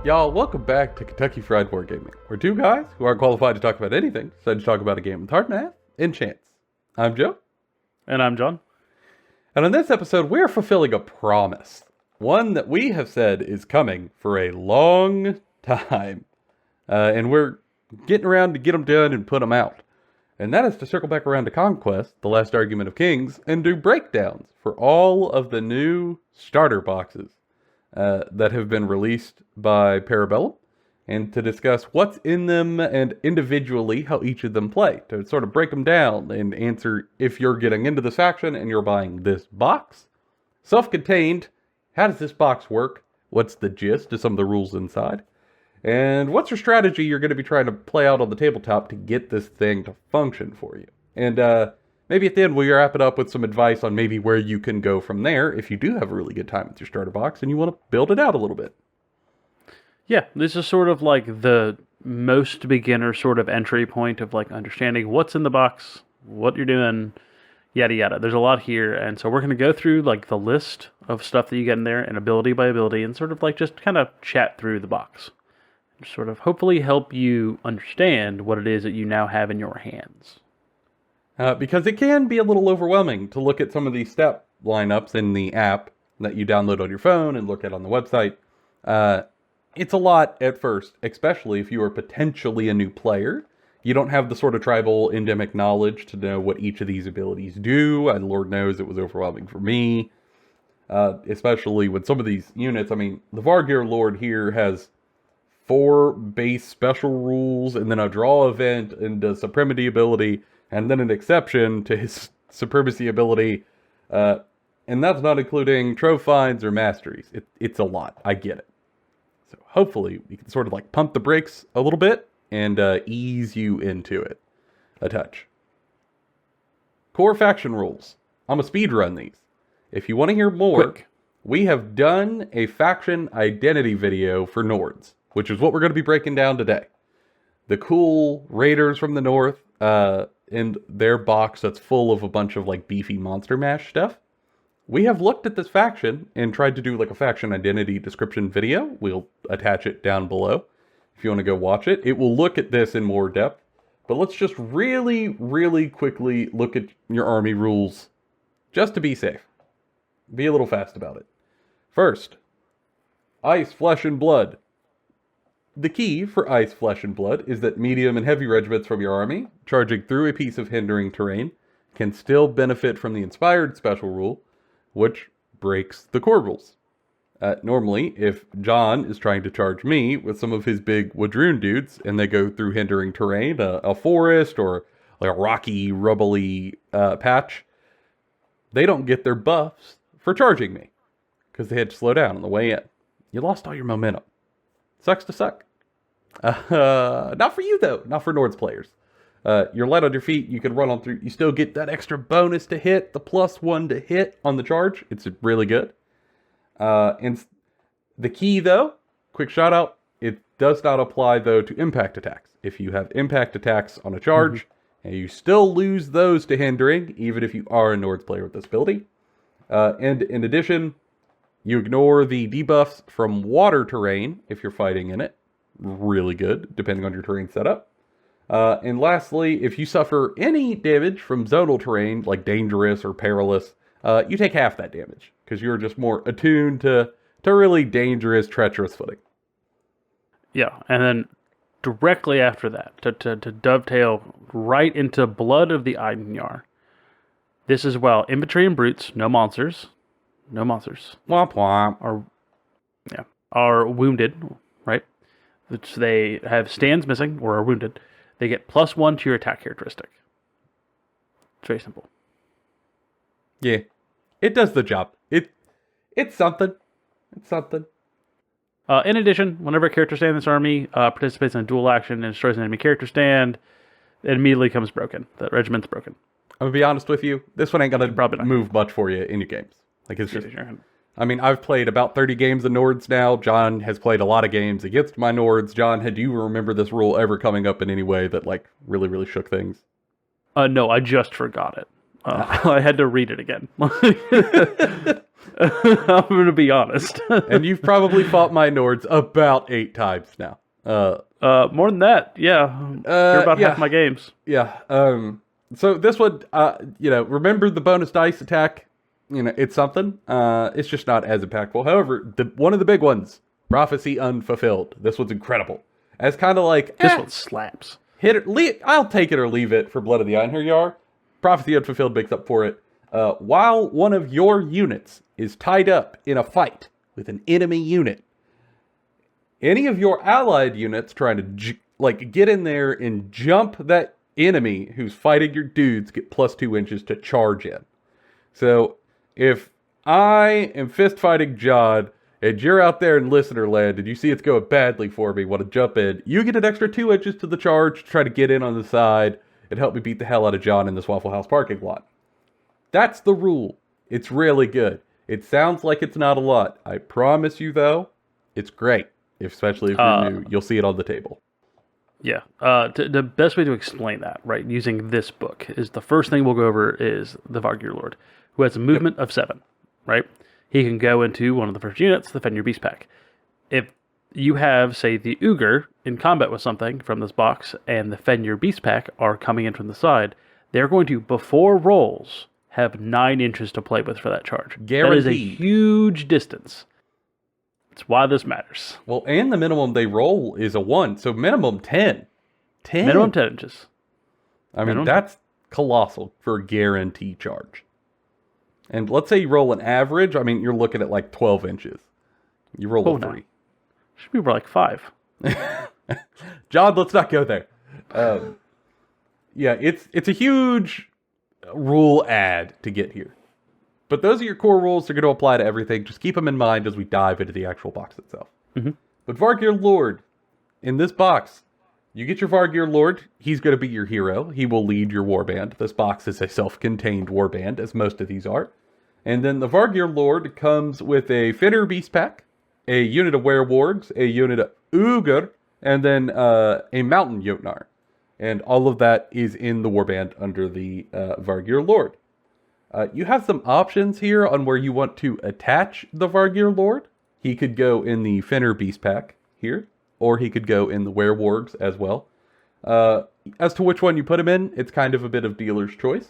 Y'all, welcome back to Kentucky Fried Wargaming, where two guys who aren't qualified to talk about anything decide to talk about a game with hard math and chance. I'm Joe. And I'm John. And on this episode, we're fulfilling a promise. One that we have said is coming for a long time. And we're getting around to get them done and put them out. And that is to circle back around to Conquest, the last argument of kings, and do breakdowns for all of the new starter boxes that have been released by Parabellum, and to discuss what's in them and individually how each of them play, to sort of break them down and answer if you're getting into this faction and you're buying this box. Self-contained, how does this box work? What's the gist of some of the rules inside? And what's your strategy you're going to be trying to play out on the tabletop to get this thing to function for you? And maybe at the end we'll wrap it up with some advice on maybe where you can go from there if you do have a really good time with your starter box and you want to build it out a little bit. Yeah, this is sort of like the most beginner sort of entry point of like understanding what's in the box, what you're doing, yada yada. There's a lot here, and so we're going to go through like the list of stuff that you get in there and ability by ability and sort of like just kind of chat through the box. Sort of hopefully help you understand what it is that you now have in your hands. Because it can be a little overwhelming to look at some of these step lineups in the app that you download on your phone and look at on the website. It's a lot at first, especially if you are potentially a new player. You don't have the sort of tribal endemic knowledge to know what each of these abilities do, and Lord knows it was overwhelming for me. Especially with some of these units. I mean, the Vargyr Lord here has 4 base special rules, and then a draw event, and a supremacy ability, and then an exception to his supremacy ability. And that's not including trove finds or masteries. It's a lot. I get it. So hopefully we can sort of like pump the brakes a little bit and ease you into it a touch. Core faction rules. I'm going to speed run these. If you want to hear more, Quick. We have done a faction identity video for Nords, which is what we're going to be breaking down today. The cool raiders from the north and their box that's full of a bunch of like beefy monster mash stuff. We have looked at this faction and tried to do like a faction identity description video. We'll attach it down below if you want to go watch it. It will look at this in more depth. But let's just really, really quickly look at your army rules just to be safe. Be a little fast about it. First, ice, flesh, and blood. The key for ice, flesh, and blood is that medium and heavy regiments from your army, charging through a piece of hindering terrain, can still benefit from the inspired special rule, which breaks the core rules. Normally, if John is trying to charge me with some of his big Wadroon dudes, and they go through hindering terrain, a forest, or like a rocky, rubbly patch, they don't get their buffs for charging me, because they had to slow down on the way in. You lost all your momentum. Sucks to suck. Not for you, though. Not for Nords players. You're light on your feet. You can run on through. You still get that extra bonus to hit, the +1 to hit on the charge. It's really good. And the key, though, quick shout out, it does not apply, though, to impact attacks. If you have impact attacks on a charge, and you still lose those to hindering, even if you are a Nords player with this ability. And in addition, you ignore the debuffs from water terrain if you're fighting in it. Really good, depending on your terrain setup. And lastly, if you suffer any damage from zonal terrain, like dangerous or perilous, you take half that damage, because you're just more attuned to really dangerous, treacherous footing. Yeah, and then directly after that, to dovetail right into Blood of the Eidenyar. This is, well, infantry and brutes, no monsters. No monsters. Womp womp. Are wounded, right? Which they have stands missing or are wounded. They get +1 to your attack characteristic. It's very simple. Yeah, it does the job. It's something. It's something. In addition, whenever a character stand in this army participates in a dual action and destroys an enemy character stand, it immediately comes broken. That regiment's broken. I'm going to be honest with you. This one ain't going Probably to not. move much for you in your games. Like, it's just... Sure. I mean, I've played about 30 games of Nords now. John has played a lot of games against my Nords. John, do you remember this rule ever coming up in any way that, like, really, really shook things? No, I just forgot it. I had to read it again. I'm going to be honest. And you've probably fought my Nords about 8 times now. More than that, yeah. You're about half my games. Yeah. So this one, remember the bonus dice attack? It's something. It's just not as impactful. However, one of the big ones, Prophecy Unfulfilled. This one's incredible. As kind of like this one slaps. Hit it. I'll take it or leave it for Blood of the Iron. Here you are. Prophecy Unfulfilled makes up for it. While one of your units is tied up in a fight with an enemy unit, any of your allied units trying to get in there and jump that enemy who's fighting your dudes get +2 inches to charge in. So if I am fist fighting John and you're out there in listener land and you see it's going badly for me, want to jump in, you get an extra 2 inches to the charge to try to get in on the side and help me beat the hell out of John in this Waffle House parking lot. That's the rule. It's really good. It sounds like it's not a lot. I promise you, though, it's great. Especially if you're new. You'll see it on the table. Yeah. The best way to explain that, right, using this book, is the first thing we'll go over is the Vargyr Lord, who has a movement of 7, right? He can go into one of the first units, the Fenr Beast Pack. If you have, say, the Uyghur in combat with something from this box, and the Fenr Beast Pack are coming in from the side, they're going to, before rolls, have 9 inches to play with for that charge. Guaranteed. That is a huge distance. That's why this matters. Well, and the minimum they roll is a 1, so minimum 10. 10? Minimum 10 inches. I mean, that's colossal for a guarantee charge. And let's say you roll an average, I mean, you're looking at like 12 inches. You roll a 3. No. Should be more like 5. John, let's not go there. Yeah, it's a huge rule add to get here. But those are your core rules. They're going to apply to everything. Just keep them in mind as we dive into the actual box itself. Mm-hmm. But Vargyr Lord, in this box, you get your Vargyr Lord. He's going to be your hero. He will lead your warband. This box is a self-contained warband, as most of these are. And then the Vargyr Lord comes with a Fenr Beast Pack, a unit of Werewargs, a unit of Uyghur, and then a Mountain Jotnar. And all of that is in the warband under the Vargyr Lord. You have some options here on where you want to attach the Vargyr Lord. He could go in the Fenr Beast Pack here, or he could go in the Werewargs as well. As to which one you put him in, it's kind of a bit of dealer's choice.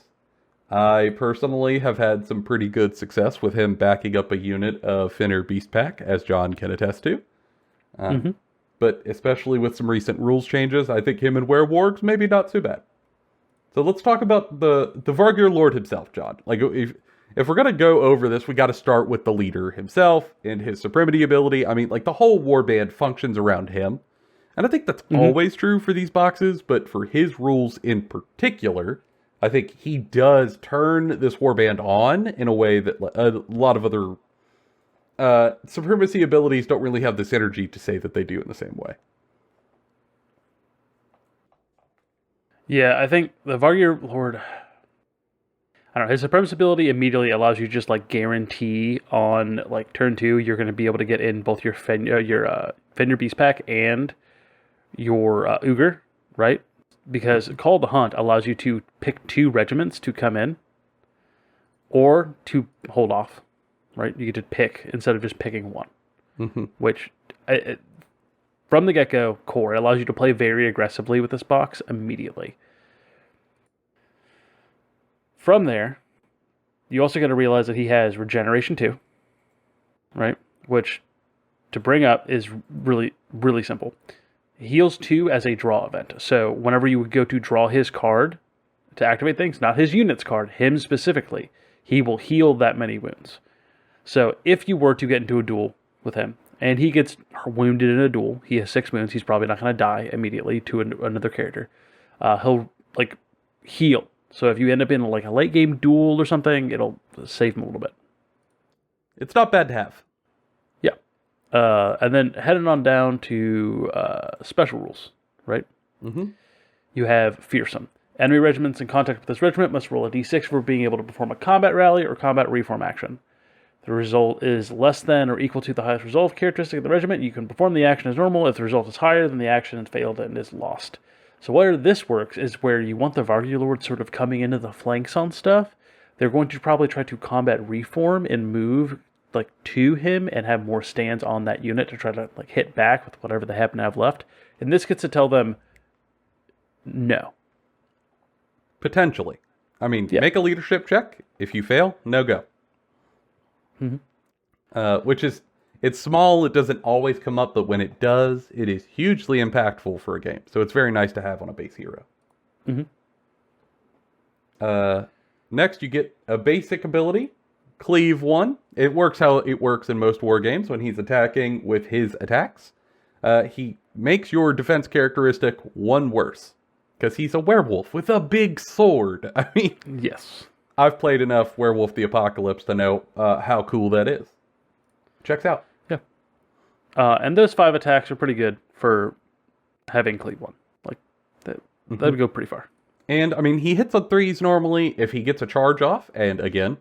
I personally have had some pretty good success with him backing up a unit of Fenr Beast Pack, as John can attest to. But especially with some recent rules changes, I think him and Werewargs maybe not too bad. So let's talk about the Vargyr Lord himself, John. Like, if we're going to go over this, we got to start with the leader himself and his supremacy ability. I mean, like, the whole warband functions around him. And I think that's always true for these boxes, but for his rules in particular, I think he does turn this warband on in a way that a lot of other supremacy abilities don't really have this energy to say that they do in the same way. Yeah, I think the Vargyr Lord, I don't know, his supremacy ability immediately allows you to just like guarantee on like turn 2 you're going to be able to get in both your Fenr Beast Pack and your Uyghur, right? Because Call the Hunt allows you to pick 2 regiments to come in or to hold off, right? You get to pick instead of just picking one, which from the get-go, core. It allows you to play very aggressively with this box immediately. From there, you also got to realize that he has Regeneration 2, right? Which, to bring up, is really, really simple. Heals 2 as a draw event. So whenever you would go to draw his card to activate things, not his unit's card, him specifically, he will heal that many wounds. So if you were to get into a duel with him, and he gets wounded in a duel, he has 6 wounds, he's probably not going to die immediately to another character. He'll, like, heal. So if you end up in, like, a late game duel or something, it'll save him a little bit. It's not bad to have. Yeah. And then heading on down to special rules, right? You have Fearsome. Enemy regiments in contact with this regiment must roll a d6 for being able to perform a combat rally or combat reform action. The result is less than or equal to the highest resolve characteristic of the regiment. You can perform the action as normal. If the result is higher, then the action has failed and is lost. So where this works is where you want the Vargyr Lord sort of coming into the flanks on stuff. they're going to probably try to combat reform and move like to him and have more stands on that unit to try to like hit back with whatever they happen to have left. And this gets to tell them no. Potentially. I mean, make a leadership check. If you fail, no go. Which is, it's small, it doesn't always come up, but when it does, it is hugely impactful for a game. So it's very nice to have on a base hero. Next, you get a basic ability, Cleave 1. It works how it works in most war games when he's attacking with his attacks. He makes your defense characteristic 1 worse. Because he's a werewolf with a big sword. I mean, yes. I've played enough Werewolf the Apocalypse to know how cool that is. Checks out. Yeah. And those 5 attacks are pretty good for having Cleave 1. Like, that would go pretty far. And, I mean, he hits on 3s normally if he gets a charge off. And, again,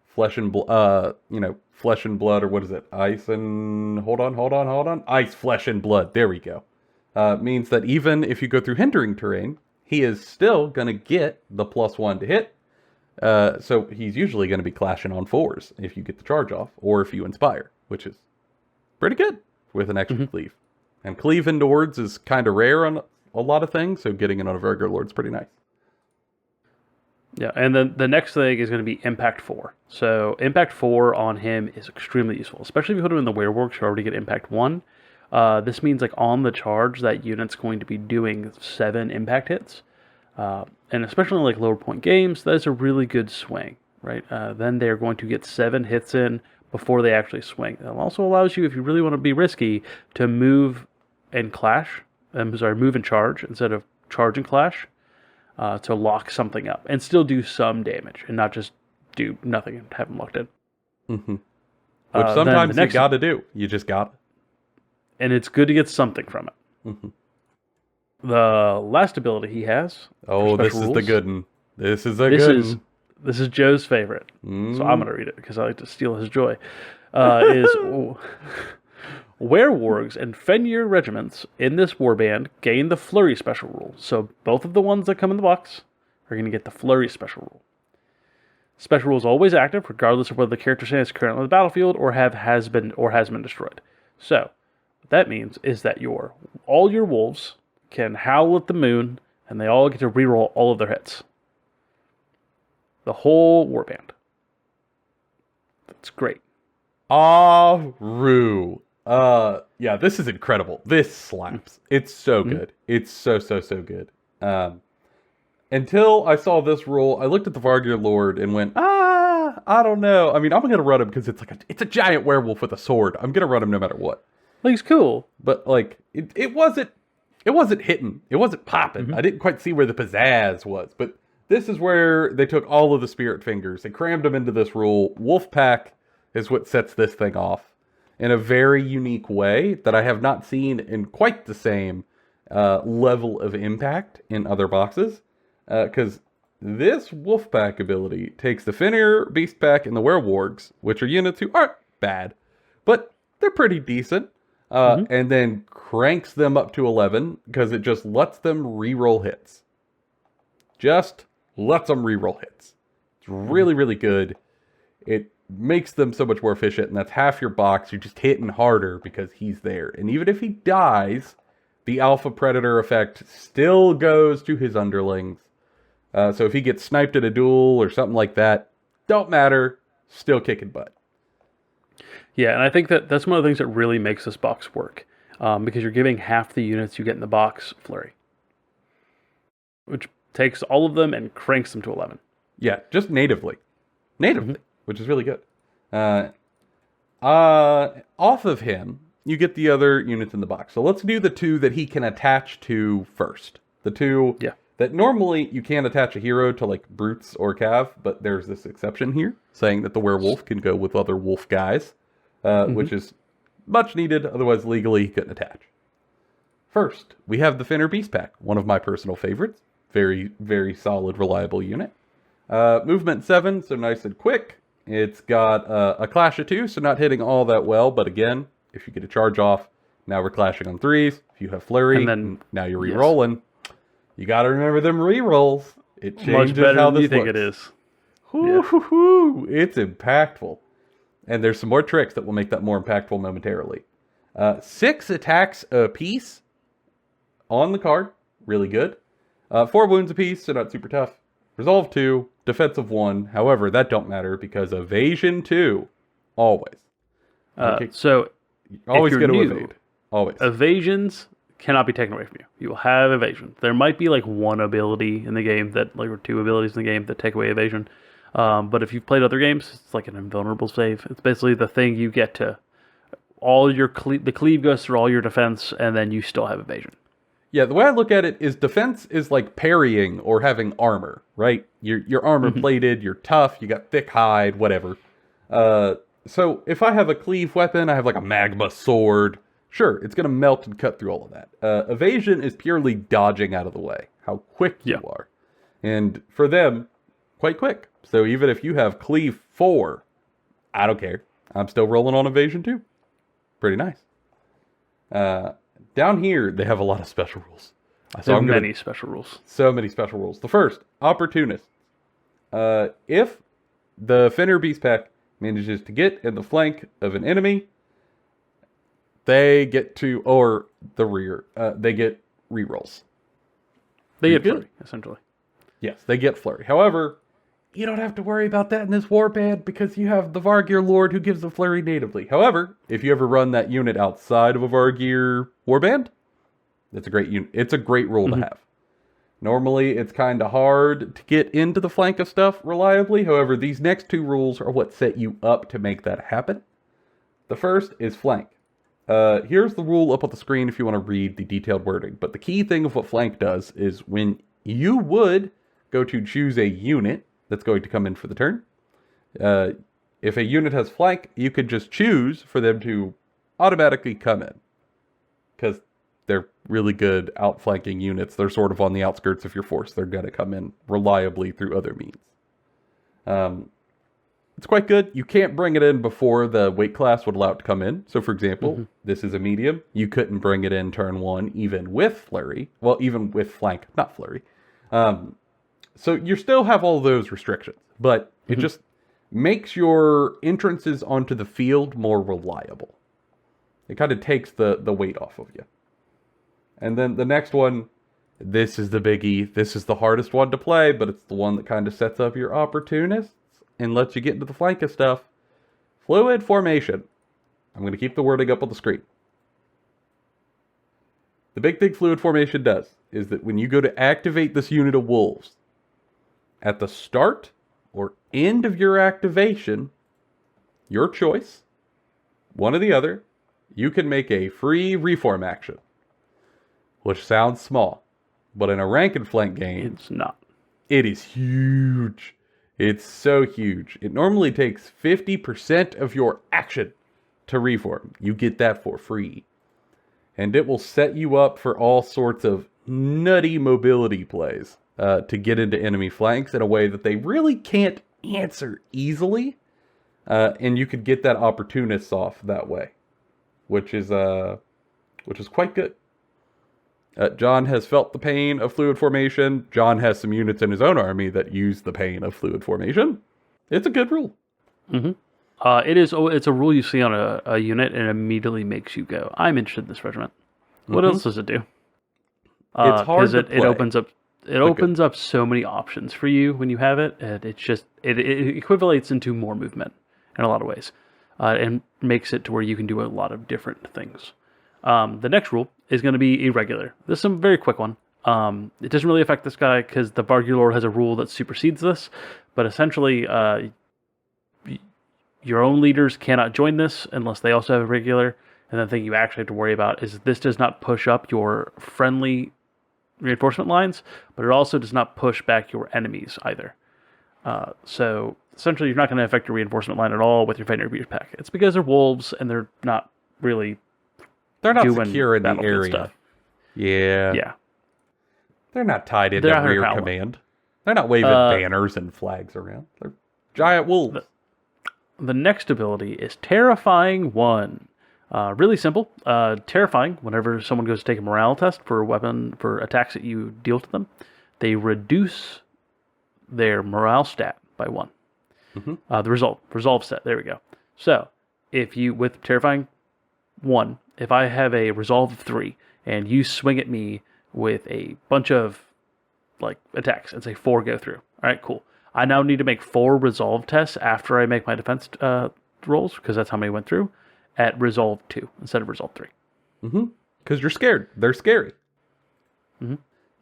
flesh and blood, or what is it? Ice and... Hold on. Ice, flesh, and blood. There we go. Means that even if you go through hindering terrain, he is still going to get the +1 to hit. So he's usually going to be clashing on 4s if you get the charge off, or if you inspire, which is pretty good with an extra cleave. And cleave in Nords is kind of rare on a lot of things, so getting it on a Vargyr Lord is pretty nice. Yeah, and then the next thing is going to be Impact 4. So Impact 4 on him is extremely useful, especially if you put him in the Werewargs who already get Impact 1. This means like on the charge, that unit's going to be doing 7 impact hits. And especially in like lower point games, that's a really good swing, right? Then they're going to get 7 hits in before they actually swing. It also allows you, if you really want to be risky, to move and clash. Move and charge instead of charge and clash, to lock something up and still do some damage and not just do nothing and have them locked in. Which sometimes you got to do. You just got to. And it's good to get something from it. The last ability he has. Oh, this is the good one. This is a good one. This is Joe's favorite. So I'm going to read it because I like to steal his joy. Is Werewargs and Fenr regiments in this warband gain the Flurry special rule. So both of the ones that come in the box are going to get the Flurry special rule. Special rule is always active, regardless of whether the character stands currently on the battlefield or has been destroyed. So what that means is that all your wolves can howl at the moon, and they all get to reroll all of their hits. The whole warband. That's great. Roo. Yeah, this is incredible. This slaps. It's so good. It's so good. Until I saw this rule, I looked at the Vargyr Lord and went, I don't know. I mean, I'm gonna run him because it's a giant werewolf with a sword. I'm gonna run him no matter what. Well, he's cool. But like, it wasn't hitting. It wasn't popping. I didn't quite see where the pizzazz was. But this is where they took all of the spirit fingers. They crammed them into this rule. Wolfpack is what sets this thing off in a very unique way that I have not seen in quite the same level of impact in other boxes. Because this Wolfpack ability takes the Fenr, Beastpack, and the Werewargs, which are units who aren't bad, but they're pretty decent, and then cranks them up to 11 because it just lets them reroll hits. Just lets them reroll hits. It's really, really good. It makes them so much more efficient, and that's half your box. You're just hitting harder because he's there. And even if he dies, the Alpha Predator effect still goes to his underlings. So if he gets sniped at a duel or something like that, don't matter, still kicking butt. Yeah, and I think that's one of the things that really makes this box work. Because you're giving half the units you get in the box Flurry. Which takes all of them and cranks them to 11. Yeah, just natively. Which is really good. Off of him, you get the other units in the box. So let's do the 2 that he can attach to first. The 2 that normally you can't attach a hero to like brutes or cav, but there's this exception here saying that the werewolf can go with other wolf guys, which is much needed. Otherwise, legally, he couldn't attach. First, we have the Fenr Beastpack, one of my personal favorites. Very, very solid, reliable unit. Movement 7, so nice and quick. It's got a clash of 2, so not hitting all that well. But again, if you get a charge off, now we're clashing on 3s. If you have Flurry, and then, now you're re-rolling. You got to remember them re-rolls. It changes much better how than this you think looks. it is. It's impactful. And there's some more tricks that will make that more impactful momentarily. 6 attacks apiece on the card. Really good. 4 wounds apiece, so not super tough. Resolve 2, defensive 1. However, that don't matter because evasion 2. Always. So always if going you're to new, evade. Always. Evasions cannot be taken away from you. You will have evasion. There might be like one ability in the game or 2 abilities in the game that take away evasion. But if you've played other games, it's like an invulnerable save. It's basically the thing you get to all your the cleave goes through all your defense, and then you still have evasion. Yeah, the way I look at it is defense is like parrying or having armor, right? You're armor plated, you're tough, you got thick hide, whatever. So if I have a cleave weapon, I have like a magma sword. Sure, it's going to melt and cut through all of that. Evasion is purely dodging out of the way, how quick you are. And for them, quite quick. So even if you have cleave 4, I don't care. I'm still rolling on evasion 2. Pretty nice. Down here, they have a lot of special rules. So many special rules. So many special rules. The first, opportunists. If the Fenr Beast Pack manages to get in the flank of an enemy, they get to, or the rear, they get rerolls. They get flurry, essentially. Yes, they get flurry. However, you don't have to worry about that in this warband because you have the Vargyr Lord who gives the flurry natively. However, if you ever run that unit outside of a Vargyr warband, that's a great unit. It's a great rule to have. Normally, it's kind of hard to get into the flank of stuff reliably. However, these next 2 rules are what set you up to make that happen. The first is flank. Here's the rule up on the screen if you want to read the detailed wording. But the key thing of what flank does is when you would go to choose a unit that's going to come in for the turn, if a unit has flank, you could just choose for them to automatically come in. Because they're really good outflanking units. They're sort of on the outskirts of your force. They're going to come in reliably through other means. It's quite good. You can't bring it in before the weight class would allow it to come in. So, for example, this is a medium. You couldn't bring it in turn 1 even with flurry. Well, even with flank, not flurry. So you still have all those restrictions. But it just makes your entrances onto the field more reliable. It kind of takes the weight off of you. And then the next one, this is the biggie. This is the hardest one to play, but it's the one that kind of sets up your opportunists and lets you get into the flank of stuff. Fluid formation. I'm going to keep the wording up on the screen. The big thing fluid formation does is that when you go to activate this unit of wolves, at the start or end of your activation, your choice, one or the other, you can make a free reform action. Which sounds small, but in a rank and flank game, it's not. It is huge. It's so huge. It normally takes 50% of your action to reform. You get that for free. And it will set you up for all sorts of nutty mobility plays to get into enemy flanks in a way that they really can't answer easily. And you could get that opportunist off that way, which is quite good. John has felt the pain of fluid formation. John has some units in his own army that use the pain of fluid formation. It's a good rule. It's a rule you see on a unit and it immediately makes you go, I'm interested in this regiment. What else does it do? It's hard to play. It opens up so many options for you when you have it, and it equivalates into more movement in a lot of ways, and makes it to where you can do a lot of different things. The next rule is going to be irregular. This is a very quick one. It doesn't really affect this guy because the Vargyr Lord has a rule that supersedes this, but essentially your own leaders cannot join this unless they also have a regular. And the thing you actually have to worry about is this does not push up your friendly reinforcement lines, but it also does not push back your enemies either. So essentially you're not going to affect your reinforcement line at all with your Fenr Beast Pack. It's because they're wolves and they're not really... They're not secure in the area. Stuff. Yeah. They're not tied into rear command. They're not waving banners and flags around. They're giant wolves. The next ability is Terrifying 1. Really simple. Terrifying, whenever someone goes to take a morale test for attacks that you deal to them, they reduce their morale stat by 1. The resolve set. There we go. So if you, with Terrifying 1, if I have a resolve of 3 and you swing at me with a bunch of like attacks and say 4 go through. All right, cool. I now need to make 4 resolve tests after I make my defense rolls, because that's how many went through, at resolve 2 instead of resolve 3. Because you're scared. They're scary.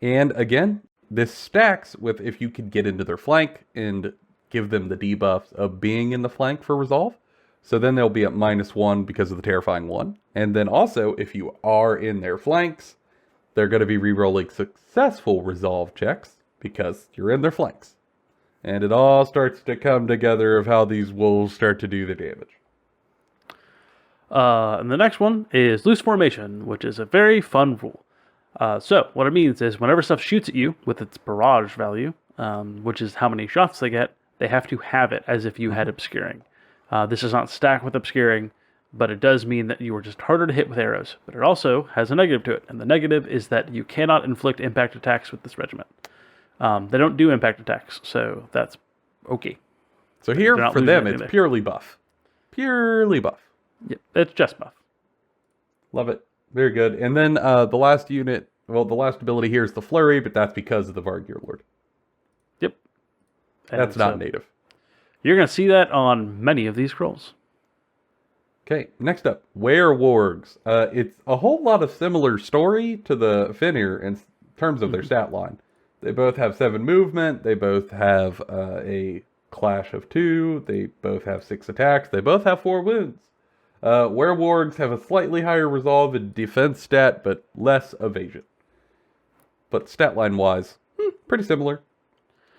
And again, this stacks with if you could get into their flank and give them the debuffs of being in the flank for resolve. So then they'll be at -1 because of the Terrifying 1. And then also, if you are in their flanks, they're going to be re-rolling successful resolve checks because you're in their flanks. And it all starts to come together of how these wolves start to do the damage. And the next one is Loose Formation, which is a very fun rule. So what it means is whenever stuff shoots at you with its barrage value, which is how many shots they get, they have to have it as if you had Obscuring. This is not stacked with Obscuring, but it does mean that you are just harder to hit with arrows. But it also has a negative to it, and the negative is that you cannot inflict impact attacks with this regiment. They don't do impact attacks, so that's okay. So here, for them, it's purely buff. Purely buff. Yep, it's just buff. Love it. Very good. And then the last unit, well, the last ability here is the Flurry, but that's because of the Vargyr Lord. Yep. That's not native. You're going to see that on many of these scrolls. Okay, next up, Werewargs. It's a whole lot of similar story to the Fenr in terms of their stat line. They both have 7 movement. They both have a clash of 2. They both have 6 attacks. They both have 4 wounds. Werewargs have a slightly higher resolve and defense stat, but less evasion. But stat line wise, pretty similar.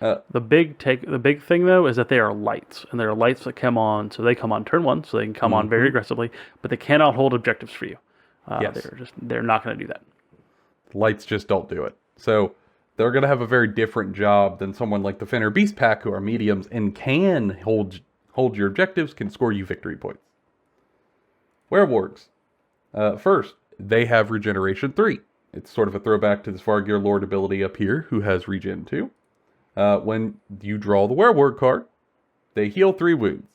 The big thing though is that they are lights, and there are lights that come on. So they come on turn 1, so they can come on very aggressively, but they cannot hold objectives for you. Yes. They're not going to do that. Lights just don't do it. So they're going to have a very different job than someone like the Fenr Beast Pack, who are mediums and can hold your objectives, can score you victory points. Werewargs. First, they have Regeneration 3. It's sort of a throwback to this Vargyr Lord ability up here, who has Regen 2. When you draw the Werewarg card, they heal 3 wounds.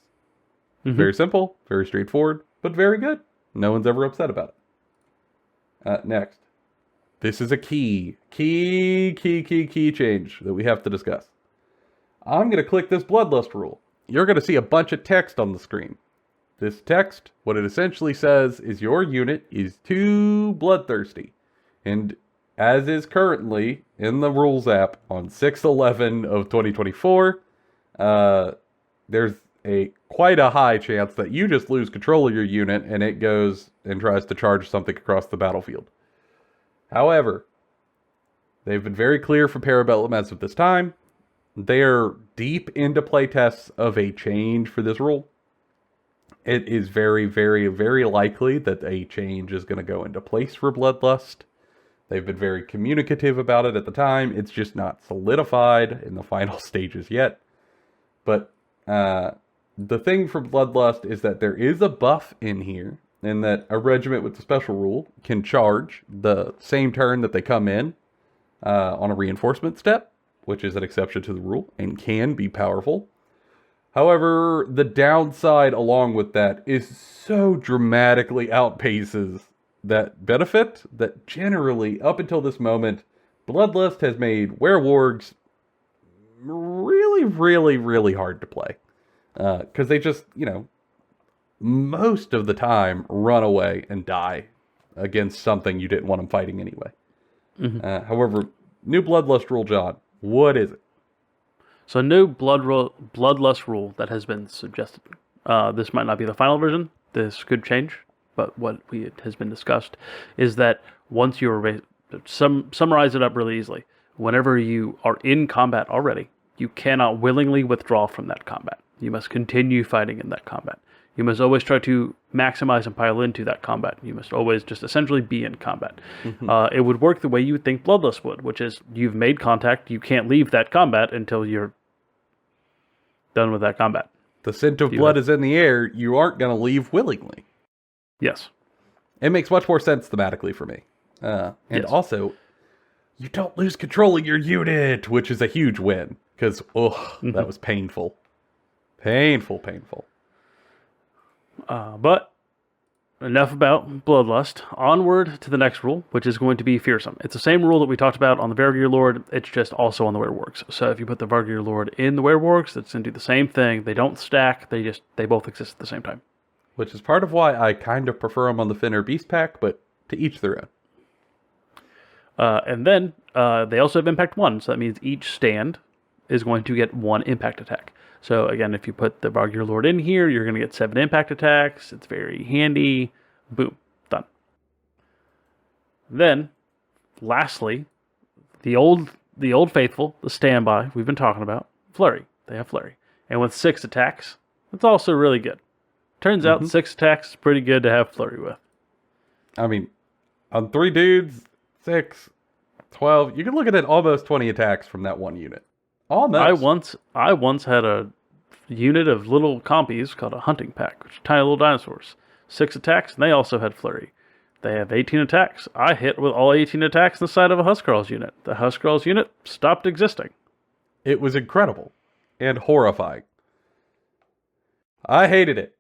Very simple, very straightforward, but very good. No one's ever upset about it. Next. This is a key change that we have to discuss. I'm going to click this Bloodlust rule. You're going to see a bunch of text on the screen. This text, what it essentially says is your unit is too bloodthirsty. And as is currently in the rules app on 6/11 of 2024, there's quite a high chance that you just lose control of your unit and it goes and tries to charge something across the battlefield. However, they've been very clear for Parabellum as of this time. They're deep into playtests of a change for this rule. It is very, very, very likely that a change is going to go into place for Bloodlust. They've been very communicative about it at the time. It's just not solidified in the final stages yet. But the thing for Bloodlust is that there is a buff in here, and that a regiment with the special rule can charge the same turn that they come in on a reinforcement step, which is an exception to the rule, and can be powerful. However, the downside along with that is so dramatically outpaces that benefit that generally, up until this moment, Bloodlust has made Werewargs really, really, really hard to play. Because they just, most of the time run away and die against something you didn't want them fighting anyway. However, new Bloodlust rule, John, what is it? So no Bloodlust rule that has been suggested. This might not be the final version. This could change. But what has been discussed is that once you're... summarize it up really easily. Whenever you are in combat already, you cannot willingly withdraw from that combat. You must continue fighting in that combat. You must always try to maximize and pile into that combat. You must always just essentially be in combat. It would work the way you would think Bloodlust would, which is you've made contact, you can't leave that combat until you're done with that combat. The scent of blood is in the air, you aren't going to leave willingly. Yes. It makes much more sense thematically for me. And also, you don't lose control of your unit, which is a huge win. Because, that was painful. Painful, painful. But enough about Bloodlust. Onward to the next rule, which is going to be Fearsome. It's the same rule that we talked about on the Vargyr Lord. It's just also on the Werewargs. So if you put the Vargyr Lord in the Werewargs, that's going to do the same thing. They don't stack. They both exist at the same time. Which is part of why I kind of prefer them on the Fenr Beast Pack, but to each their own. And then they also have Impact 1, so that means each stand is going to get 1 impact attack. So again, if you put the Vargyr Lord in here, you're going to get 7 impact attacks. It's very handy. Boom. Done. Then, lastly, the old faithful, the standby we've been talking about, Flurry. They have Flurry. And with 6 attacks, it's also really good. Turns out 6 attacks is pretty good to have Flurry with. I mean, on 3 dudes, 6, 12, you can look at it almost 20 attacks from that one unit. Almost. I once had a unit of little compies called a hunting pack, which are tiny little dinosaurs. 6 attacks, and they also had Flurry. They have 18 attacks. I hit with all 18 attacks inside of a Huskarls unit. The Huskarls unit stopped existing. It was incredible and horrifying. I hated it.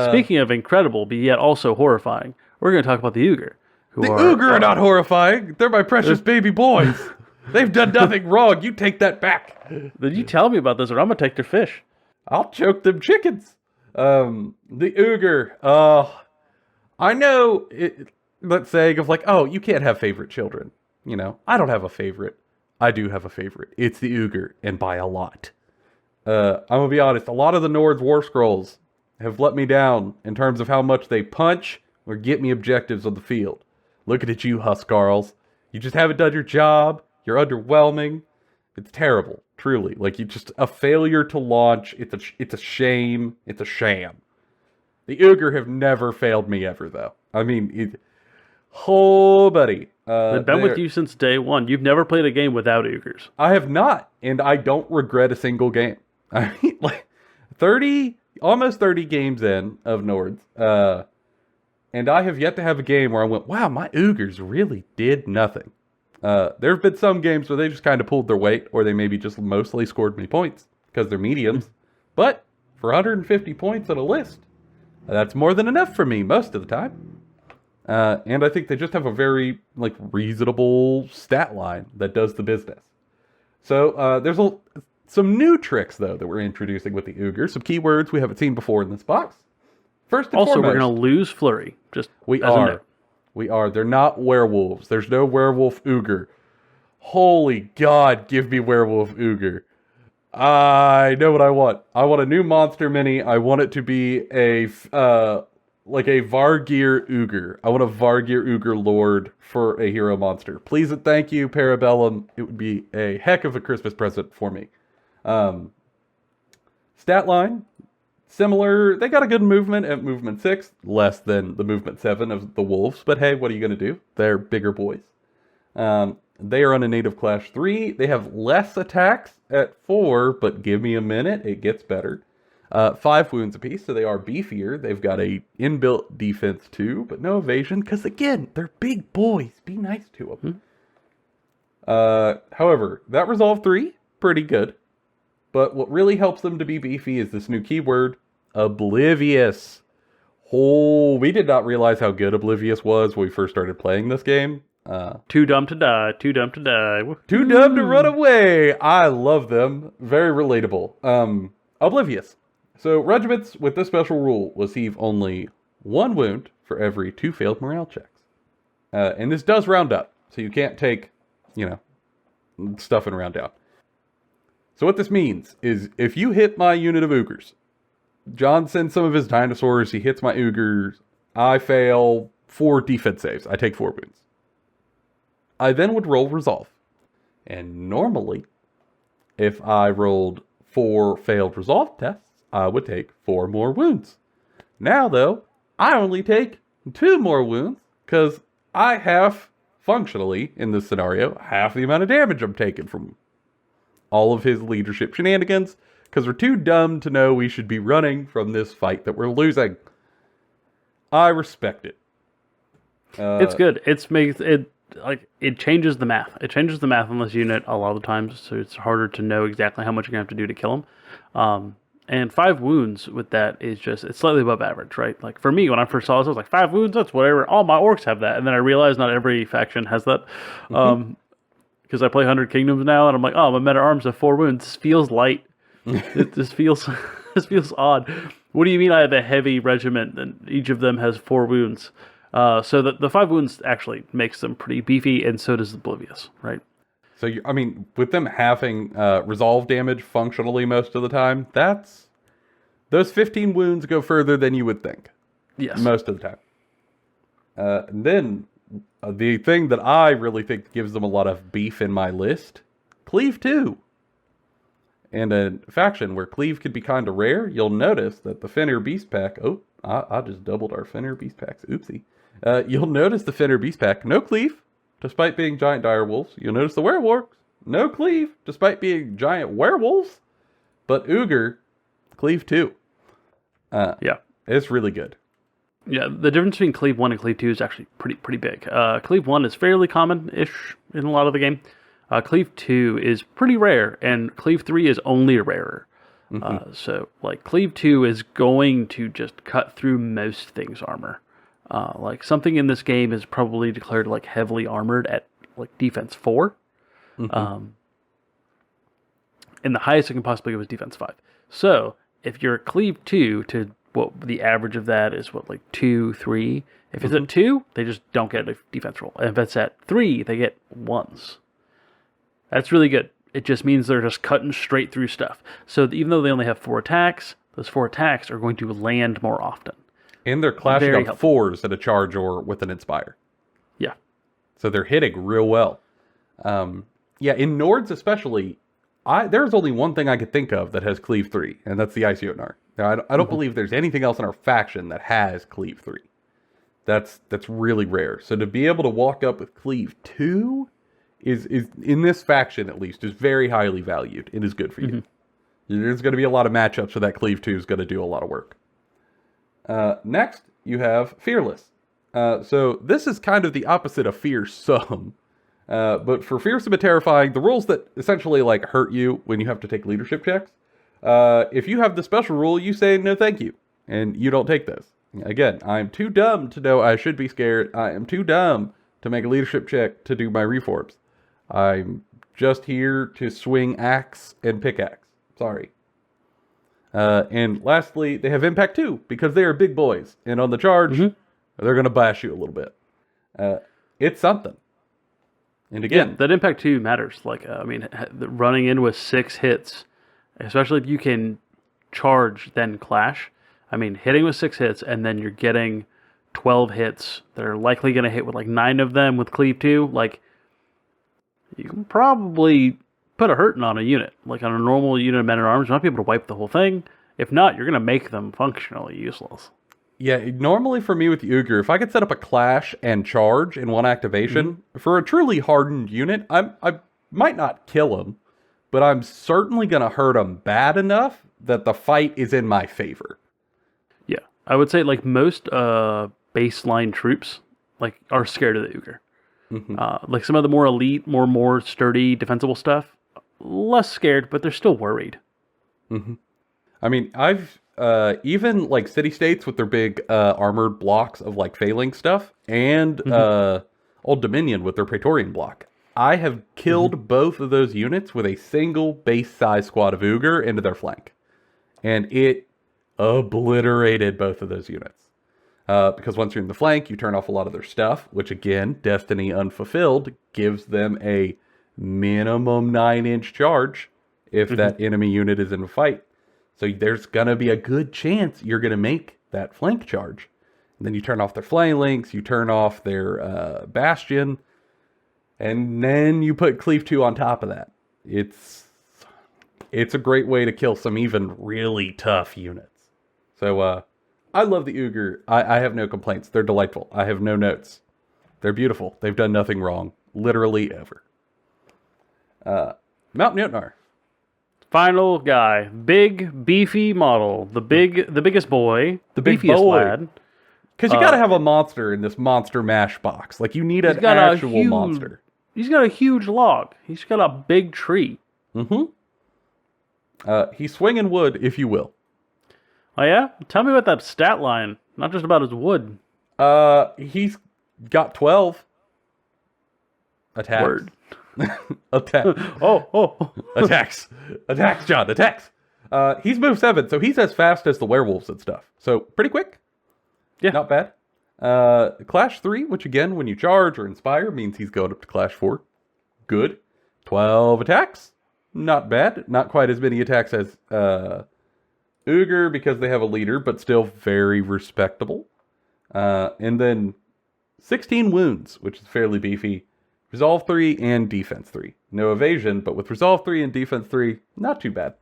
Speaking of incredible, but yet also horrifying, we're going to talk about the Ogre. The Ogre are not horrifying. They're my precious baby boys. They've done nothing wrong. You take that back. Did you tell me about this, or I'm going to take their fish? I'll choke them chickens. The Ogre. I know that saying of like, oh, you can't have favorite children. You know, I don't have a favorite. I do have a favorite. It's the Ogre, and by a lot. I'm going to be honest. A lot of the Nords War Scrolls have let me down in terms of how much they punch or get me objectives on the field. Looking at you, Huskarls. You just haven't done your job. You're underwhelming. It's terrible, truly. Like, you just a failure to launch. It's a shame. It's a sham. The Ogre have never failed me ever, though. I mean, buddy. They've been with you since day one. You've never played a game without Ogres. I have not, and I don't regret a single game. I mean, like, almost 30 games in of Nords, and I have yet to have a game where I went, wow, my Ogres really did nothing. There have been some games where they just kind of pulled their weight, or they maybe just mostly scored me points because they're mediums. But for 150 points on a list, that's more than enough for me most of the time. And I think they just have a very reasonable stat line that does the business. So there's some new tricks though that we're introducing with the Ogre. Some keywords we haven't seen before in this box. First and also, foremost, we're going to lose Flurry. We are. They're not werewolves. There's no werewolf Ogre. Holy God, give me werewolf Ogre. I know what I want. I want a new monster mini. I want it to be a Vargyr Ogre. I want a Vargyr Ogre Lord for a hero monster. Please and thank you, Parabellum. It would be a heck of a Christmas present for me. Stat line. Similar, they got a good movement at movement 6, less than the movement 7 of the wolves, but hey, what are you going to do? They're bigger boys. They are on a native clash 3. They have less attacks at 4, but give me a minute, it gets better. 5 wounds apiece, so they are beefier. They've got a inbuilt defense too, but no evasion, because again, they're big boys. Be nice to them. However, that resolve 3, pretty good. But what really helps them to be beefy is this new keyword, Oblivious. Oh, we did not realize how good Oblivious was when we first started playing this game. Too dumb to die, too dumb to die. Too dumb to run away. I love them. Very relatable. Oblivious. So regiments with this special rule receive only 1 wound for every 2 failed morale checks. And this does round up, so you can't take, stuff and round down. So what this means is if you hit my unit of Ogres, John sends some of his dinosaurs, he hits my Ogres, I fail 4 defense saves. I take 4 wounds. I then would roll Resolve. And normally, if I rolled 4 failed Resolve tests, I would take 4 more wounds. Now though, I only take 2 more wounds because I have, functionally, in this scenario, half the amount of damage I'm taking from all of his leadership shenanigans, because we're too dumb to know we should be running from this fight that we're losing. I respect it. It's good. It changes the math. It changes the math on this unit a lot of the times, so it's harder to know exactly how much you're going to have to do to kill him. And 5 wounds with that is just, it's slightly above average, right? Like for me, when I first saw this, I was like, 5 wounds, that's whatever. All my orcs have that. And then I realized not every faction has that. Because I play 100 Kingdoms now, and I'm like, oh, my men at arms have 4 wounds. This feels light. It just feels, this feels odd. What do you mean I have a heavy regiment and each of them has 4 wounds? So the 5 wounds actually makes them pretty beefy, and so does Oblivious, right? So, I mean, with them having resolve damage functionally most of the time, those 15 wounds go further than you would think. Yes. Most of the time. And then, the thing that I really think gives them a lot of beef in my list, Cleave 2. And a faction where Cleave could be kind of rare, you'll notice that the Fenr Beast Pack... Oh, I just doubled our Fenr Beast Packs. Oopsie. You'll notice the Fenr Beast Pack, no Cleave. Despite being giant direwolves. You'll notice the Werewargs, no Cleave, despite being giant werewolves. But Ugr, Cleave 2. Yeah. It's really good. Yeah, the difference between Cleave 1 and Cleave 2 is actually pretty big. Cleave 1 is fairly common-ish in a lot of the game. Cleave 2 is pretty rare, and Cleave 3 is only rarer. So, like, Cleave 2 is going to just cut through most things armor. Like, something in this game is probably declared, like, heavily armored at, like, defense 4. And the highest it can possibly go is defense 5. So, if you're Cleave 2 to what the average of that is, like 2, 3. If it's at 2, they just don't get a defense roll. And if it's at 3, they get 1s. That's really good. It just means they're just cutting straight through stuff. So even though they only have 4 attacks, those 4 attacks are going to land more often. And they're clashing Very on 4s at a charge or with an Inspire. Yeah. So they're hitting real well. Yeah, in Nords especially, there's only one thing I could think of that has Cleave 3, and that's the Ice Jotnar. Now, I don't believe there's anything else in our faction that has Cleave 3. That's really rare. So to be able to walk up with Cleave 2 is in this faction at least, is very highly valued. It is good for you. There's going to be a lot of matchups where that Cleave 2 is going to do a lot of work. Next, you have Fearless. So this is kind of the opposite of Fearsome. But for Fearsome and Terrifying, the rules that essentially like hurt you when you have to take leadership checks, if you have the special rule, you say no thank you, and you don't take those. Again, I'm too dumb to know I should be scared. I am too dumb to make a leadership check to do my reforms. I'm just here to swing axe and pickaxe. Sorry. And lastly, they have Impact 2, because they are big boys. And on the charge, they're going to bash you a little bit. It's something. And again... Yeah, that Impact 2 matters. Like, I mean, running in with 6 hits, especially if you can charge, then clash. I mean, hitting with 6 hits, and then you're getting 12 hits that are likely going to hit with, like, 9 of them with Cleave 2. Like, you can probably put a hurting on a unit. Like, on a normal unit of men-at-arms, you might be able to wipe the whole thing. If not, you're going to make them functionally useless. Yeah, normally for me with Ugr, if I could set up a clash and charge in one activation, for a truly hardened unit, I might not kill him, but I'm certainly going to hurt him bad enough that the fight is in my favor. Yeah, I would say like most baseline troops like are scared of the Ugr. Like some of the more elite, more sturdy, defensible stuff, less scared, but they're still worried. I mean, I've... even like city-states with their big armored blocks of like failing stuff, and Old Dominion with their Praetorian block. I have killed both of those units with a single base-size squad of Ugr into their flank. And it obliterated both of those units. Because once you're in the flank, you turn off a lot of their stuff, which again, Destiny Unfulfilled gives them a minimum 9-inch charge if that enemy unit is in a fight. So there's going to be a good chance you're going to make that flank charge. And then you turn off their flanks, you turn off their bastion, and then you put Cleave 2 on top of that. It's a great way to kill some even really tough units. So I love the Ugr. I have no complaints. They're delightful. I have no notes. They're beautiful. They've done nothing wrong. Literally ever. Mount Jotnar. Final guy, big beefy model, the biggest boy, the big beefiest boy. lad. Because you got to have a monster in this monster mash box. Like you need an actual monster. He's got a huge log. He's got a big tree. He's swinging wood, if you will. Oh yeah? Tell me about that stat line. Not just about his wood. He's got 12 attacks. Word. Attack. Oh. Attacks. Attacks, John. Attacks. He's move 7, so he's as fast as the werewolves and stuff. So pretty quick. Yeah. Not bad. Clash 3, which again, when you charge or inspire, means he's going up to Clash 4. Good. 12 attacks. Not bad. Not quite as many attacks as Uger because they have a leader, but still very respectable. And then 16 wounds, which is fairly beefy. Resolve 3 and Defense 3. No evasion, but with Resolve 3 and Defense 3, not too bad.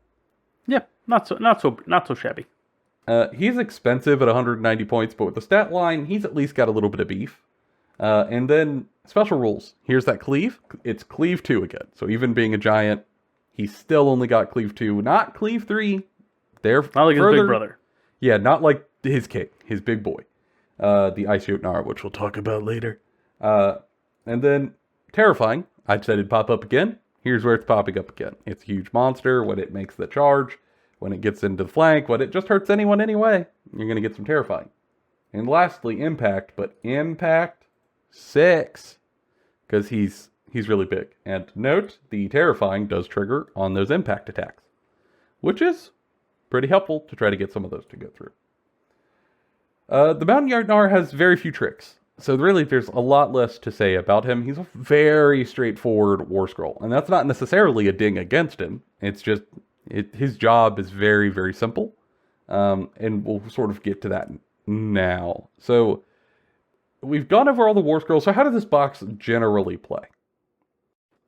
Yeah, not so shabby. He's expensive at 190 points, but with the stat line, he's at least got a little bit of beef. And then special rules. Here's that cleave. It's cleave 2 again. So even being a giant, he's still only got cleave 2, not cleave 3. They're not like his big brother. Yeah, not like his king, his big boy. The Ice Jotnar, which we'll talk about later. And then terrifying. I said it'd pop up again. Here's where it's popping up again. It's a huge monster. When it makes the charge, when it gets into the flank, when it just hurts anyone anyway, you're going to get some terrifying. And lastly, impact, but impact 6, because he's really big. And note, the terrifying does trigger on those impact attacks, which is pretty helpful to try to get some of those to go through. The Mountain Jotnar has very few tricks. So really, there's a lot less to say about him. He's a very straightforward war scroll. And that's not necessarily a ding against him. It's just, his job is very, very simple. And we'll sort of get to that now. So, we've gone over all the war scrolls. So how does this box generally play?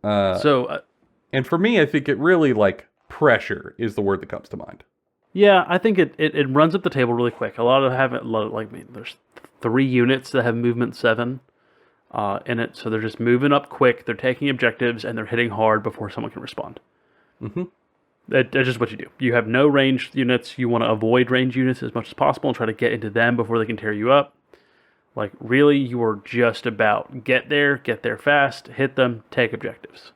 And for me, I think it really, pressure is the word that comes to mind. Yeah, I think it runs up the table really quick. A lot of there's 3 units that have movement 7 in it, so they're just moving up quick, they're taking objectives, and they're hitting hard before someone can respond. Mm-hmm. That's just what you do. You have no ranged units, you want to avoid ranged units as much as possible and try to get into them before they can tear you up. Really, you are just about get there fast, hit them, take objectives.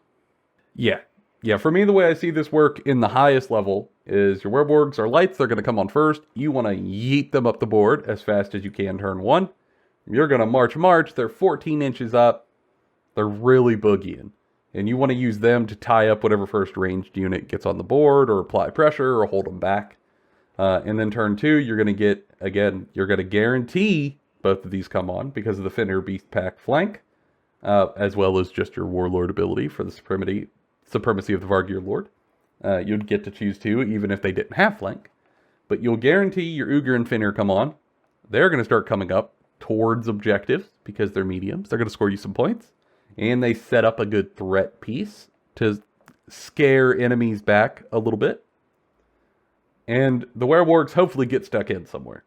Yeah, for me, the way I see this work in the highest level is your Werewargs are lights. They're going to come on first. You want to yeet them up the board as fast as you can turn 1. You're going to march. They're 14 inches up. They're really boogieing. And you want to use them to tie up whatever first ranged unit gets on the board or apply pressure or hold them back. And then turn 2, you're going to guarantee both of these come on because of the Fenr Beast Pack flank, as well as just your Warlord ability for the supremacy of the Vargyr Lord. You'd get to choose 2, even if they didn't have flank. But you'll guarantee your Uger and Fenr come on. They're going to start coming up towards objectives because they're mediums. They're going to score you some points. And they set up a good threat piece to scare enemies back a little bit. And the Werewargs hopefully get stuck in somewhere.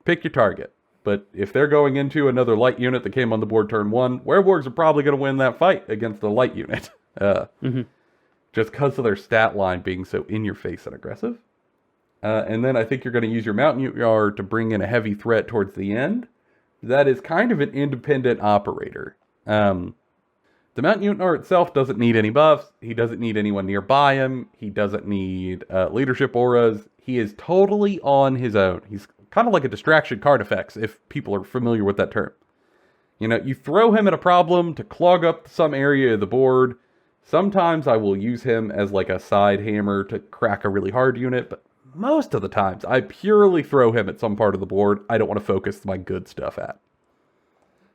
Pick your target. But if they're going into another light unit that came on the board turn 1, Werewargs are probably going to win that fight against the light unit. Just because of their stat line being so in-your-face and aggressive. And then I think you're going to use your Mountain Jotnar to bring in a heavy threat towards the end. That is kind of an independent operator. The Mountain Jotnar itself doesn't need any buffs. He doesn't need anyone nearby him. He doesn't need leadership auras. He is totally on his own. He's kind of like a distraction card effects, if people are familiar with that term. You throw him at a problem to clog up some area of the board. Sometimes I will use him as a side hammer to crack a really hard unit, but most of the times I purely throw him at some part of the board I don't want to focus my good stuff at.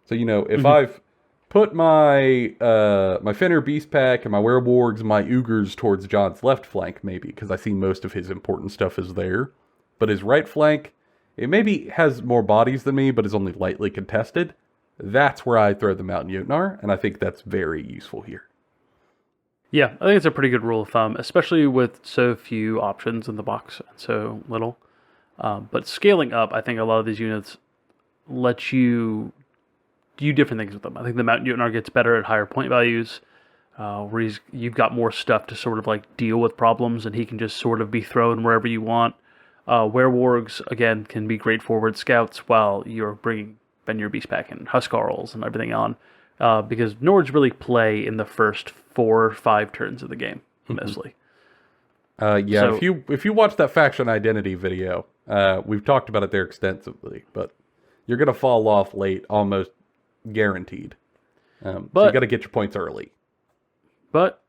So, if I've put my my Fenr Beast Pack and my Werewargs and my Ugers towards John's left flank, maybe, because I see most of his important stuff is there, but his right flank, it maybe has more bodies than me, but is only lightly contested, that's where I throw the Mountain Jotnar, and I think that's very useful here. Yeah, I think it's a pretty good rule of thumb, especially with so few options in the box and so little. But scaling up, I think a lot of these units let you do different things with them. I think the Mountain Jotnar gets better at higher point values, where you've got more stuff to sort of deal with problems, and he can just sort of be thrown wherever you want. Werewargs, again, can be great forward scouts while you're bringing Fenr Beast Pack and Huskarls and everything on. Because Nords really play in the first 4 or 5 turns of the game, mostly. Yeah, So, if you watch that faction identity video, we've talked about it there extensively, but you're gonna fall off late, almost guaranteed. So you but got to get your points early. but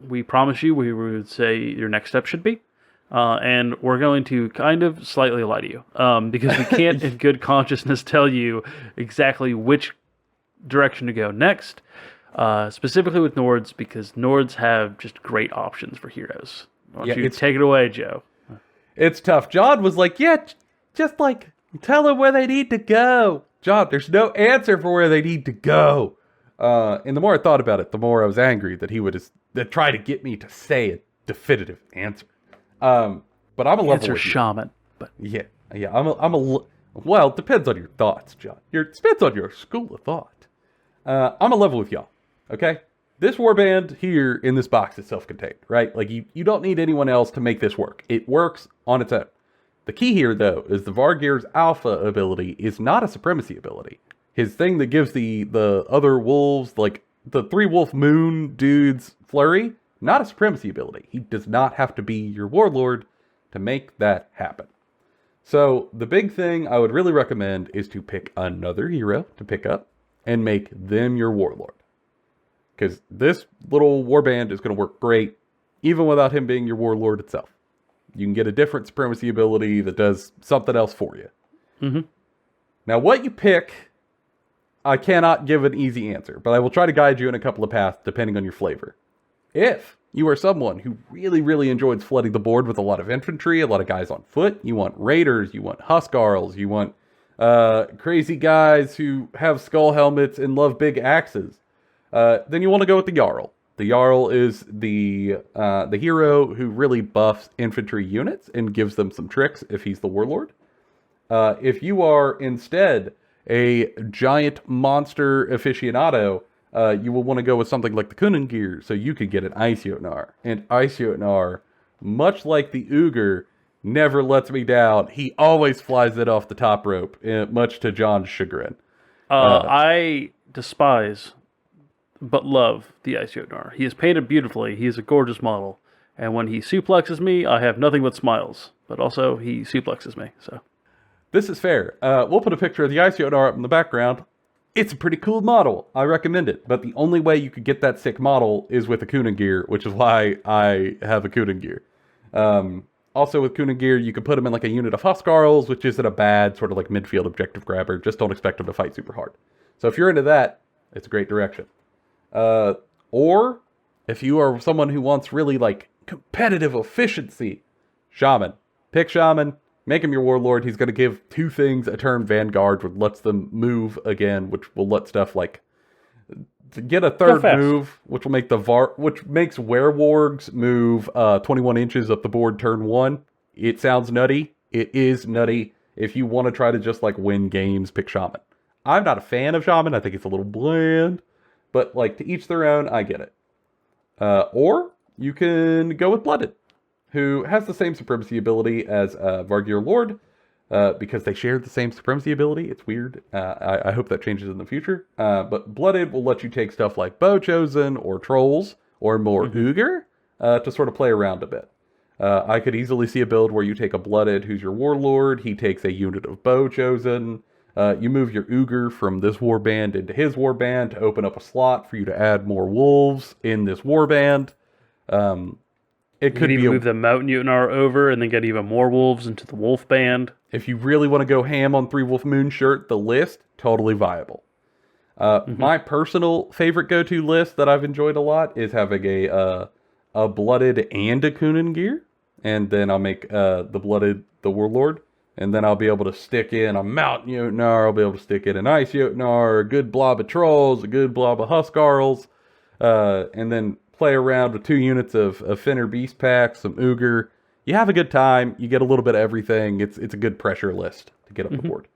we promise you we would say your next step should be. And we're going to kind of slightly lie to you because we can't, in good consciousness, tell you exactly which direction to go next. Specifically with Nords, because Nords have just great options for heroes. Why don't you take it away, Joe? It's tough. John was like, yeah, just like tell them where they need to go. John, there's no answer for where they need to go. And the more I thought about it, the more I was angry that he would just try to get me to say a definitive answer. But I'm a level Answer with you. shaman. But Yeah. Well, it depends on your thoughts, John. It depends on your school of thought. I'm a level with y'all, okay? This warband here in this box is self-contained, right? Like, you don't need anyone else to make this work. It works on its own. The key here, though, is the Vargyr's alpha ability is not a supremacy ability. His thing that gives the other wolves, like the 3-wolf moon dudes flurry, not a supremacy ability. He does not have to be your warlord to make that happen. So the big thing I would really recommend is to pick another hero to pick up and make them your warlord. Because this little warband is going to work great even without him being your warlord itself. You can get a different supremacy ability that does something else for you. Mm-hmm. Now what you pick, I cannot give an easy answer, but I will try to guide you in a couple of paths depending on your flavor. If you are someone who really, really enjoys flooding the board with a lot of infantry, a lot of guys on foot, you want raiders, you want huskarls, you want crazy guys who have skull helmets and love big axes, then you want to go with the Jarl. The Jarl is the hero who really buffs infantry units and gives them some tricks if he's the warlord. If you are instead a giant monster aficionado, you will want to go with something like the Kuningir, so you could get an Ice Jotnar. And Ice Jotnar, much like the Ogre, never lets me down. He always flies it off the top rope, much to John's chagrin. I despise but love the Ice Jotnar. He is painted beautifully. He is a gorgeous model. And when he suplexes me, I have nothing but smiles. But also, he suplexes me, so... This is fair. We'll put a picture of the Ice Jotnar up in the background. It's a pretty cool model. I recommend it. But the only way you could get that sick model is with a Kuningir, which is why I have a Kuningir. Also with Kuningir, you can put him in like a unit of Huskarls, which isn't a bad sort of like midfield objective grabber. Just don't expect him to fight super hard. So if you're into that, it's a great direction. Or if you are someone who wants really like competitive efficiency, Shaman. Pick Shaman. Make him your warlord. He's going to give 2 things a turn Vanguard, which lets them move again, which will let stuff like to get a third move, which will make which makes Werewargs move 21 inches up the board turn 1. It sounds nutty. It is nutty. If you want to try to just like win games, pick Shaman. I'm not a fan of Shaman. I think it's a little bland, but like to each their own. I get it. Or you can go with Blooded, who has the same supremacy ability as Vargyr Lord, because they share the same supremacy ability. It's weird. I hope that changes in the future. But Blooded will let you take stuff like Bow Chosen or Trolls or more Ogre to sort of play around a bit. I could easily see a build where you take a Blooded who's your warlord. He takes a unit of Bow Chosen. You move your Ogre from this warband into his warband to open up a slot for you to add more wolves in this warband. It could even move the Mountain Jotnar over and then get even more wolves into the wolf band. If you really want to go ham on 3-wolf moon shirt, the list, totally viable. My personal favorite go-to list that I've enjoyed a lot is having a Blooded and a Kuningir. And then I'll make the Blooded the Warlord. And then I'll be able to stick in a Mountain Jotnar, I'll be able to stick in an Ice Jotnar, a good blob of Trolls, a good blob of Huskarls, and then play around with 2 units of Fenr Beast Pack, some Ogre. You have a good time. You get a little bit of everything. It's a good pressure list to get up the board.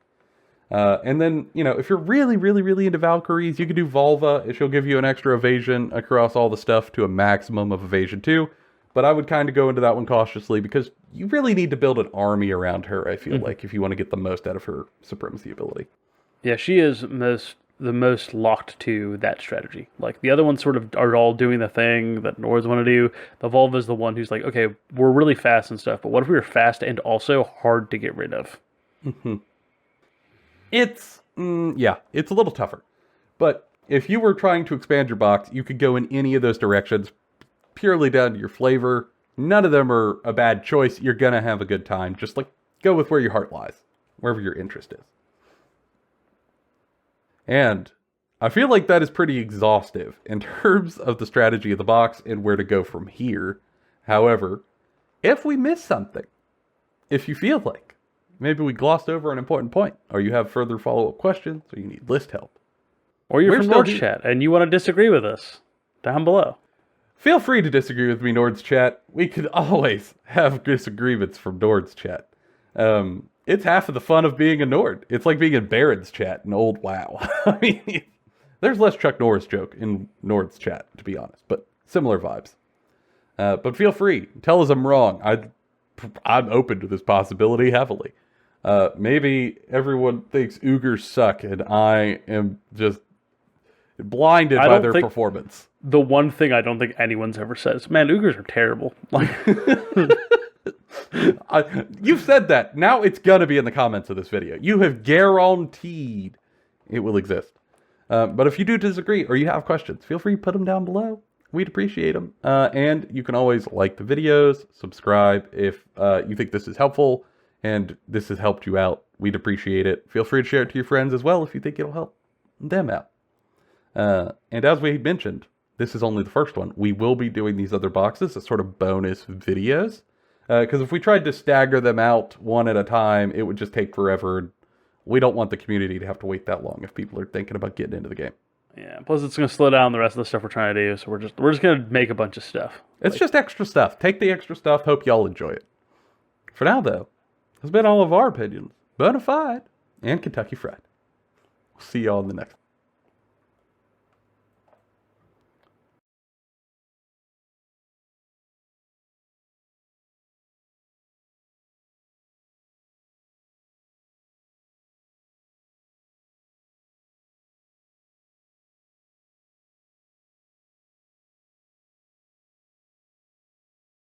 And then, you know, if you're really, really, really into Valkyries, you can do Volva. She'll give you an extra evasion across all the stuff to a maximum of evasion 2. But I would kind of go into that one cautiously because you really need to build an army around her, I feel like, if you want to get the most out of her supremacy ability. Yeah, she is most the most locked to that strategy. Like, the other ones sort of are all doing the thing that Nords want to do. The Volva is the one who's like, okay, we're really fast and stuff, but what if we were fast and also hard to get rid of? It's, yeah, it's a little tougher. But if you were trying to expand your box, you could go in any of those directions, purely down to your flavor. None of them are a bad choice. You're going to have a good time. Just, like, go with where your heart lies, wherever your interest is. And I feel like that is pretty exhaustive in terms of the strategy of the box and where to go from here. However, if we miss something, if you feel like maybe we glossed over an important point, or you have further follow-up questions, or you need list help, or you're from Nords chat and you want to disagree with us, down below. Feel free to disagree with me, Nords chat. We could always have disagreements from Nords chat. It's half of the fun of being a Nord. It's like being in Baron's chat in old WoW. I mean, there's less Chuck Norris joke in Nord's chat, to be honest, but similar vibes. But feel free. Tell us I'm wrong. I'm open to this possibility heavily. Maybe everyone thinks Oogers suck, and I am just blinded by their performance. The one thing I don't think anyone's ever said is, man, Oogers are terrible. Like... You've said that. Now it's going to be in the comments of this video. You have guaranteed it will exist. But if you do disagree or you have questions, feel free to put them down below. We'd appreciate them. And you can always like the videos, subscribe if you think this is helpful and this has helped you out. We'd appreciate it. Feel free to share it to your friends as well if you think it'll help them out. And as we mentioned, this is only the first one. We will be doing these other boxes as sort of bonus videos. Because if we tried to stagger them out one at a time, it would just take forever. We don't want the community to have to wait that long if people are thinking about getting into the game. Yeah, plus it's going to slow down the rest of the stuff we're trying to do, so we're just going to make a bunch of stuff. It's just extra stuff. Take the extra stuff. Hope y'all enjoy it. For now, though, that's been all of our opinions. Bona fide and Kentucky Fried. We'll see y'all in the next one.